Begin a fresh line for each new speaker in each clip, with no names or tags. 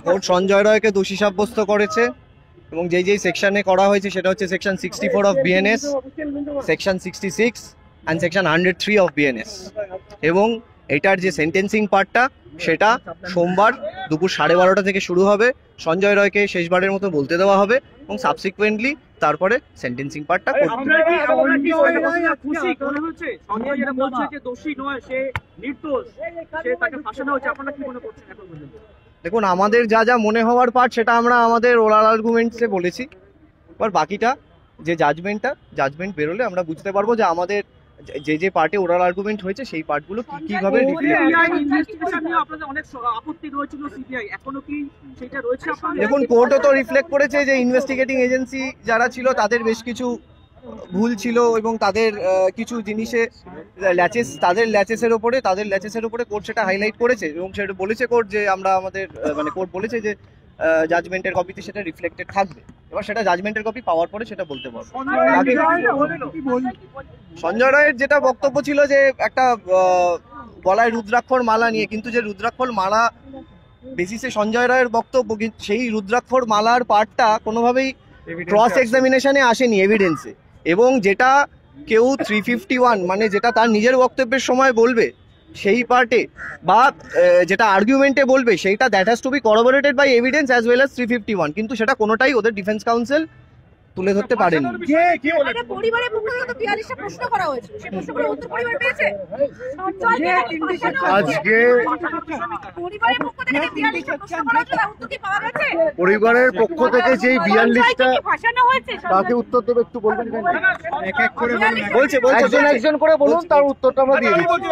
Court Sanjay রায়কে দোষী সাব্যস্ত করেছে এবং যেই সেকশনে করা হয়েছে সেটা হচ্ছে section 64 of BNS, section 66 and section 103 of BNS. এবং এটার যে সেন্টেন্সিং পার্টটা সেটা সোমবার দুপুর 12:30 থেকে শুরু হবে। সঞ্জয় রায়কে শেষবারের মতো বলতে দেওয়া হবে এবং সাবসিকুয়েন্টলি তারপরে সেন্টেন্সিং পার্টটা করবে। দেখুন, আমাদের যা যা মনে হওয়ার পার্ট সেটা আমরা আমাদের ওরাল আর্গুমেন্টসে বলেছি। এবার বাকিটা যে জাজমেন্ট বেরোলে আমরা বুঝতে পারবো যে আমাদের যে পার্টে ওরাল আর্গুমেন্ট হয়েছে সেই পার্টগুলো কিভাবে দেখুন, কোর্টও তো রিফ্লেক্ট করেছে যে ইনভেস্টিগেটিং এজেন্সি যারা ছিল তাদের বেশ কিছু ভুল ছিল এবং তাদের কিছু জিনিসে তাদের ল্যাচেসের উপরে কোর্ট সেটা হাইলাইট করেছে এবং সেটা বলেছে কোর্ট যে আমরা আমাদের কোর্ট বলেছে যে জাজমেন্টের কপিতে সেটা রিফ্লেক্টেড থাকবে। এবার সেটা জাজমেন্টের কপি পাওয়ার পরে সেটা বলতে পারবো। সঞ্জয় রায়ের যেটা বক্তব্য ছিল যে একটা গলায় রুদ্রাক্ষর মালা নিয়ে, কিন্তু যে রুদ্রাক্ষর মালা বেসিসে সঞ্জয় রায়ের বক্তব্য, সেই রুদ্রাক্ষর মালার পার্টটা কোনোভাবেই ক্রস এক্সামিনেশনে আসেনি এভিডেন্সে। এবং যেটা কেউ 351 মানে যেটা তার নিজের বক্তব্যের সময় বলবে সেই পার্টে বা যেটা আর্গুমেন্টে বলবে সেইটা that has to be corroborated by evidence as well as 351, কিন্তু সেটা কোনোটাই ওদের ডিফেন্স কাউন্সিল তুলে ধরতে পারেনি।
আজকে পরিবারের পক্ষ থেকে যেই 42টা তাকে উত্তর দেবে একটু বলবেন? এক এক করে বলছে একজন করে বলুন, তার উত্তরটা আমরা দিয়ে দিচ্ছি।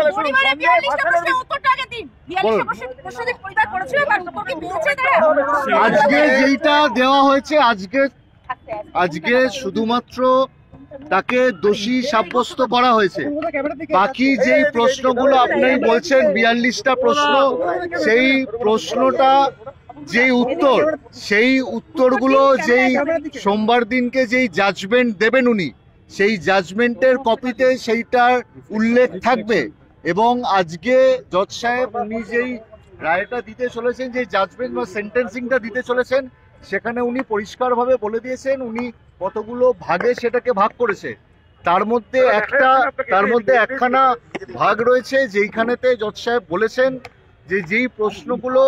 আজকে যেইটা দেওয়া হয়েছে, আজকে শুধুমাত্র তাকে দোষী সাব্যস্ত করা হয়েছে। বাকি যেই প্রশ্নগুলো আপনি বলছেন 42টা প্রশ্ন, সেই প্রশ্নটা যেই উত্তর, সেই উত্তরগুলো যেই সোমবার দিনকে যেই জাজমেন্ট দেবেন উনি, সেই জাজমেন্টের কপিতে সেইটার উল্লেখ থাকবে। এবং আজকে জজ সাহেব উনি যেই রায়টা দিতে চলেছেন, যে জাজমেন্ট বা সেন্টেন্সিংটা দিতে চলেছেন, সেখানে উনি পরিষ্কারভাবে বলে দিয়েছেন উনি কতগুলো ভাগে সেটাকে ভাগ করেছে। তার মধ্যে একখানা ভাগ রয়েছে যেইখানেতে জজ সাহেব বলেছেন যে যেই প্রশ্নগুলো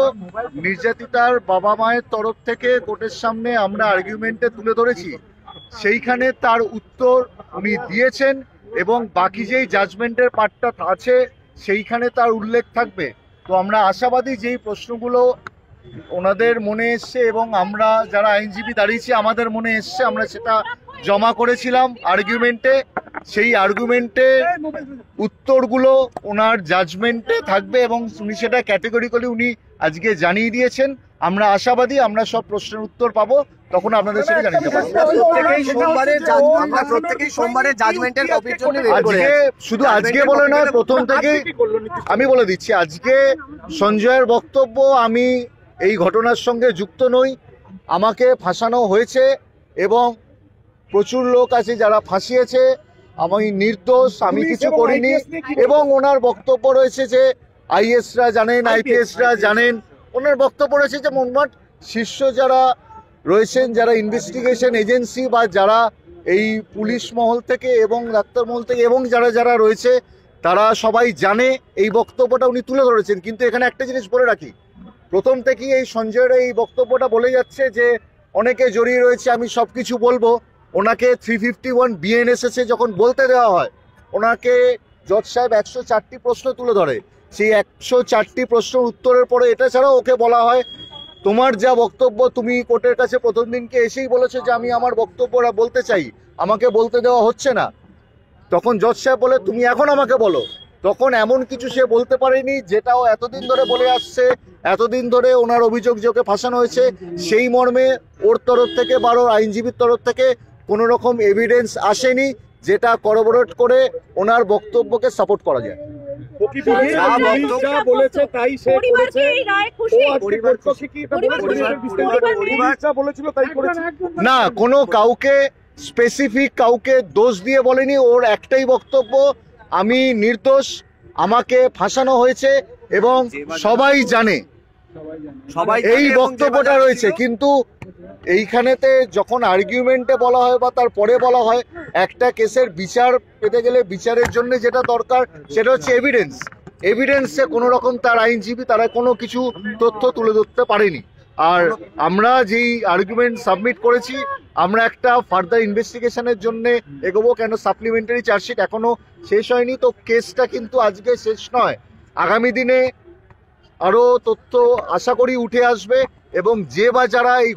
নির্যাতিতার বাবা মায়ের তরফ থেকে কোর্টের সামনে আমরা আর্গুমেন্টে তুলে ধরেছি, সেইখানে তার উত্তর উনি দিয়েছেন। এবং বাকি যেই জাজমেন্টের পার্টটা আছে সেইখানে তার উল্লেখ থাকবে। তো আমরা আশাবাদী যেই প্রশ্নগুলো ওনাদের মনে এসছে এবং আমরা যারা আইনজীবী দাঁড়িয়েছি আমাদের মনে এসছে, আমরা সেটা জমা করেছিলাম আর্গুমেন্টে, সেই আর্গুমেন্টের উত্তরগুলো ওনার জাজমেন্টে থাকবে এবং উনি সেটা ক্যাটেগরিক্যালি উনি আজকে জানিয়ে দিয়েছেন। আমরা আশাবাদী আমরা সব প্রশ্নের উত্তর পাবো, তখন আপনাদের সেটা জানিয়ে দেবো। আজকে শুধু আজকে বলে নয়, প্রথম থেকেই আমি বলে দিচ্ছি, আজকে সঞ্জয়ের বক্তব্য আমি এই ঘটনার সঙ্গে যুক্ত নই, আমাকে ফাঁসানো হয়েছে এবং প্রচুর লোক আছে যারা ফাঁসিয়েছে, আমি নির্দোষ, আমি কিছু করিনি। এবং ওনার বক্তব্য রয়েছে যে আইএসরা জানেন, আইপিএসরা জানেন। ওনার বক্তব্য রয়েছে যে মোটমাট শীর্ষ যারা রয়েছেন, যারা ইনভেস্টিগেশন এজেন্সি বা যারা এই পুলিশ মহল থেকে এবং ডাক্তার মহল থেকে এবং যারা রয়েছে তারা সবাই জানে, এই বক্তব্যটা উনি তুলে ধরেছেন। কিন্তু এখানে একটা জিনিস বলে রাখি, প্রথম থেকেই এই সঞ্জয়ের এই বক্তব্যটা বলে যাচ্ছে যে অনেকে জড়িয়ে রয়েছে, আমি সব কিছু বলবো। ওনাকে 351 বিএনএসএসে যখন বলতে দেওয়া হয়, ওনাকে জজ সাহেব 104টি প্রশ্ন তুলে ধরে। সেই 104টি প্রশ্নের উত্তরের পরে এটা ছাড়াও ওকে বলা হয় তোমার যা বক্তব্য তুমি কোর্টের কাছে প্রথম দিনকে এসেই বলেছো যে আমি আমার বক্তব্যটা বলতে চাই, আমাকে বলতে দেওয়া হচ্ছে না। তখন জজ সাহেব বলে তুমি এখন আমাকে বলো। তখন এমন কিছু সে বলতে পারেনি যেটাও এতদিন ধরে বলে আসছে, এতদিন ধরে ওনার অভিযোগ যে ওকে ফাঁসানো হয়েছে, সেই মর্মে ওর তরফ থেকে বা ওর আইনজীবীর তরফ থেকে কোনো রকম এভিডেন্স আসেনি যেটা করোবোরেট করে ওনার বক্তব্যকে সাপোর্ট করা যায়। না, কোনো কাউকে স্পেসিফিক কাউকে দোষ দিয়ে বলেনি, ওর একটাই বক্তব্য আমি নির্দোষ, আমাকে ফাঁসানো হয়েছে এবং সবাই জানে
সবাই
এই
জানে এবং
বক্তব্যটা
দেবাদাস
রয়েছে,
ছিল।
কিন্তু এইখানেতে যখন আর্গুমেন্টে বলা হয় বা তার পরে বলা হয় একটা কেসের বিচার পেতে গেলে বিচারের জন্য যেটা দরকার সেটা হচ্ছে এভিডেন্স। এভিডেন্সে কোনো রকম তার আইনজীবী তারা কোনো কিছু তথ্য তুলে ধরতে পারেনি। আর আমরা যেই আর্গুমেন্ট সাবমিট করেছি, আমরা একটা ফার্দার ইনভেস্টিগেশনের জন্য এগোবো, কেন সাপ্লিমেন্টারি চার্জশিট এখনো শেষ হয়নি, তো কেসটা কিন্তু আজকে শেষ নয়। আগামী দিনে আরো তথ্য আশা করি উঠে আসবে এবং যে বা যারা এই